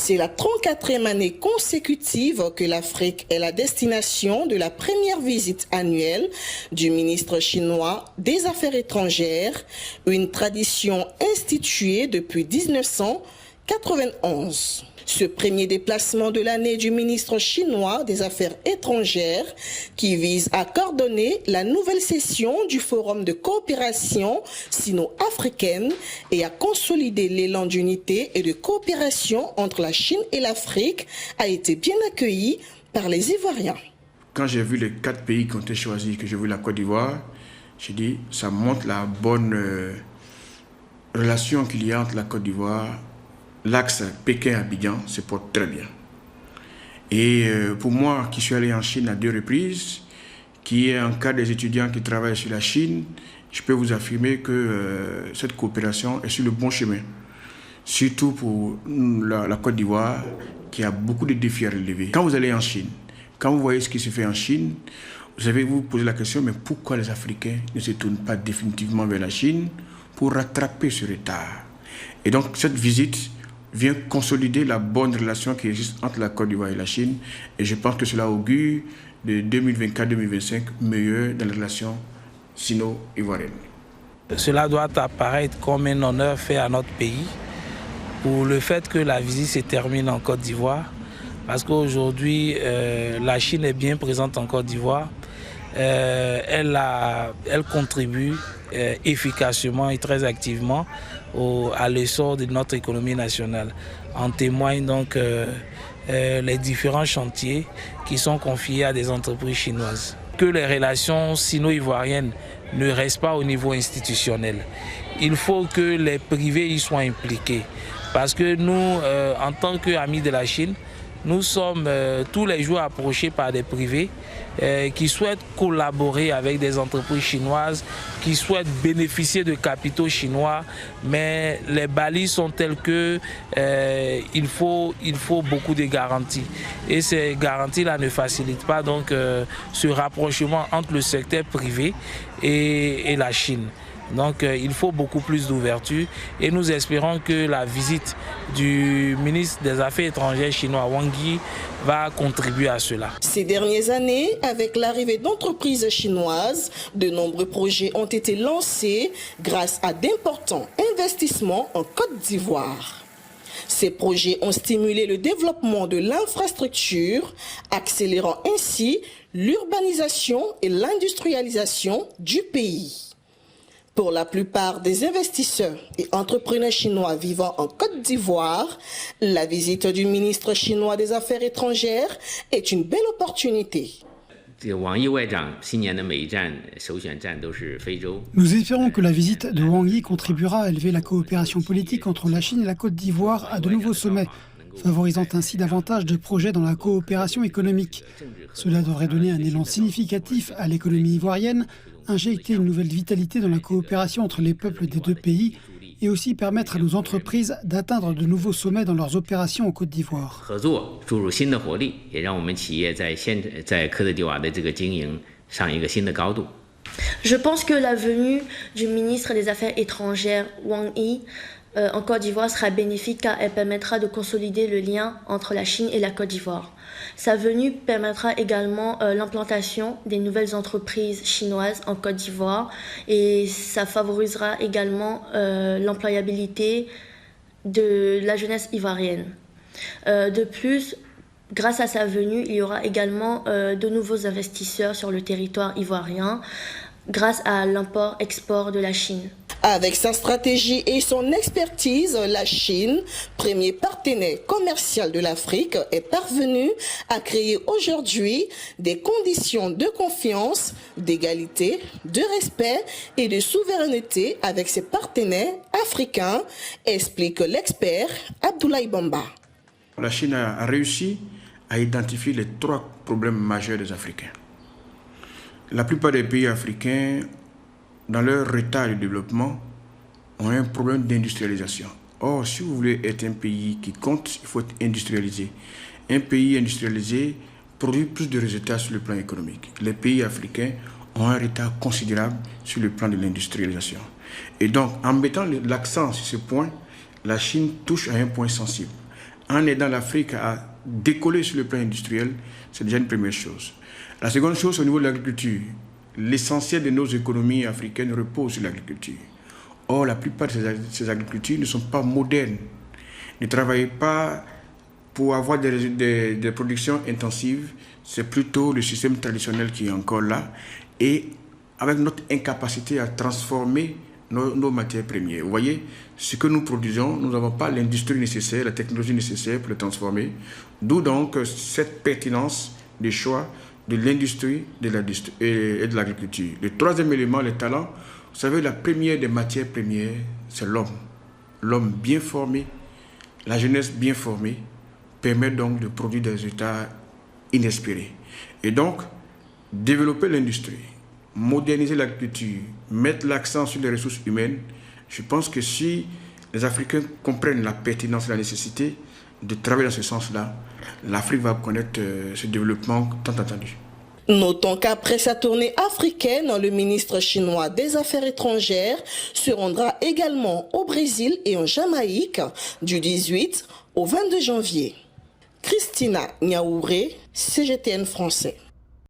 C'est la 34e année consécutive que l'Afrique est la destination de la première visite annuelle du ministre chinois des Affaires étrangères, une tradition instituée depuis 1991. Ce premier déplacement de l'année du ministre chinois des Affaires étrangères qui vise à coordonner la nouvelle session du Forum de coopération sino-africaine et à consolider l'élan d'unité et de coopération entre la Chine et l'Afrique a été bien accueilli par les Ivoiriens. Quand j'ai vu les 4 pays qui ont été choisis, que j'ai vu la Côte d'Ivoire, j'ai dit ça montre la bonne relation qu'il y a entre la Côte d'Ivoire. L'axe Pékin-Abidjan se porte très bien. Et pour moi, qui suis allé en Chine à 2 reprises, qui est un cas des étudiants qui travaillent sur la Chine, je peux vous affirmer que cette coopération est sur le bon chemin. Surtout pour la Côte d'Ivoire, qui a beaucoup de défis à relever. Quand vous allez en Chine, quand vous voyez ce qui se fait en Chine, vous allez vous poser la question, mais pourquoi les Africains ne se tournent pas définitivement vers la Chine pour rattraper ce retard? Et donc cette visite vient consolider la bonne relation qui existe entre la Côte d'Ivoire et la Chine. Et je pense que cela augure de 2024-2025 meilleur dans les relations sino-ivoiriennes. Cela doit apparaître comme un honneur fait à notre pays pour le fait que la visite se termine en Côte d'Ivoire. Parce qu'aujourd'hui, la Chine est bien présente en Côte d'Ivoire. Elle contribue efficacement et très activement à l'essor de notre économie nationale. En témoignent donc les différents chantiers qui sont confiés à des entreprises chinoises. Que les relations sino-ivoiriennes ne restent pas au niveau institutionnel. Il faut que les privés y soient impliqués. Parce que nous, en tant qu'amis de la Chine, nous sommes tous les jours approchés par des privés qui souhaitent collaborer avec des entreprises chinoises, qui souhaitent bénéficier de capitaux chinois, mais les balises sont telles que il faut beaucoup de garanties. Et ces garanties-là ne facilitent pas donc ce rapprochement entre le secteur privé et la Chine. Donc il faut beaucoup plus d'ouverture et nous espérons que la visite du ministre des Affaires étrangères chinois Wang Yi va contribuer à cela. Ces dernières années, avec l'arrivée d'entreprises chinoises, de nombreux projets ont été lancés grâce à d'importants investissements en Côte d'Ivoire. Ces projets ont stimulé le développement de l'infrastructure, accélérant ainsi l'urbanisation et l'industrialisation du pays. Pour la plupart des investisseurs et entrepreneurs chinois vivant en Côte d'Ivoire, la visite du ministre chinois des Affaires étrangères est une belle opportunité. Nous espérons que la visite de Wang Yi contribuera à élever la coopération politique entre la Chine et la Côte d'Ivoire à de nouveaux sommets, favorisant ainsi davantage de projets dans la coopération économique. Cela devrait donner un élan significatif à l'économie ivoirienne, injecter une nouvelle vitalité dans la coopération entre les peuples des 2 pays et aussi permettre à nos entreprises d'atteindre de nouveaux sommets dans leurs opérations en Côte d'Ivoire. Je pense que la venue du ministre des Affaires étrangères Wang Yi en Côte d'Ivoire sera bénéfique car elle permettra de consolider le lien entre la Chine et la Côte d'Ivoire. Sa venue permettra également l'implantation des nouvelles entreprises chinoises en Côte d'Ivoire et ça favorisera également l'employabilité de la jeunesse ivoirienne. De plus, grâce à sa venue, il y aura également de nouveaux investisseurs sur le territoire ivoirien grâce à l'import-export de la Chine. Avec sa stratégie et son expertise, la Chine, premier partenaire commercial de l'Afrique, est parvenue à créer aujourd'hui des conditions de confiance, d'égalité, de respect et de souveraineté avec ses partenaires africains, explique l'expert Abdoulaye Bamba. La Chine a réussi à identifier les 3 problèmes majeurs des Africains. La plupart des pays africains, dans leur retard de développement, ont un problème d'industrialisation. Or, si vous voulez être un pays qui compte, il faut être industrialisé. Un pays industrialisé produit plus de résultats sur le plan économique. Les pays africains ont un retard considérable sur le plan de l'industrialisation. Et donc, en mettant l'accent sur ce point, la Chine touche à un point sensible. en aidant l'Afrique à décoller sur le plan industriel, c'est déjà une première chose. La seconde chose, au niveau de l'agriculture, l'essentiel de nos économies africaines repose sur l'agriculture. Or, la plupart de ces agricultures ne sont pas modernes, ne travaillent pas pour avoir des productions intensives. C'est plutôt le système traditionnel qui est encore là. Et avec notre incapacité à transformer nos matières premières. Vous voyez, ce que nous produisons, nous n'avons pas l'industrie nécessaire, la technologie nécessaire pour le transformer. D'où donc cette pertinence des choix de l'industrie et de l'agriculture. Le troisième élément, le talent. Vous savez, la première des matières premières, c'est l'homme. L'homme bien formé, la jeunesse bien formée, permet donc de produire des résultats inespérés. Et donc, développer l'industrie, moderniser l'agriculture, mettre l'accent sur les ressources humaines, je pense que si les Africains comprennent la pertinence et la nécessité de travailler dans ce sens-là, l'Afrique va connaître ce développement tant attendu. Notons qu'après sa tournée africaine, le ministre chinois des Affaires étrangères se rendra également au Brésil et en Jamaïque du 18 au 22 janvier. Christina Niaouré, CGTN français.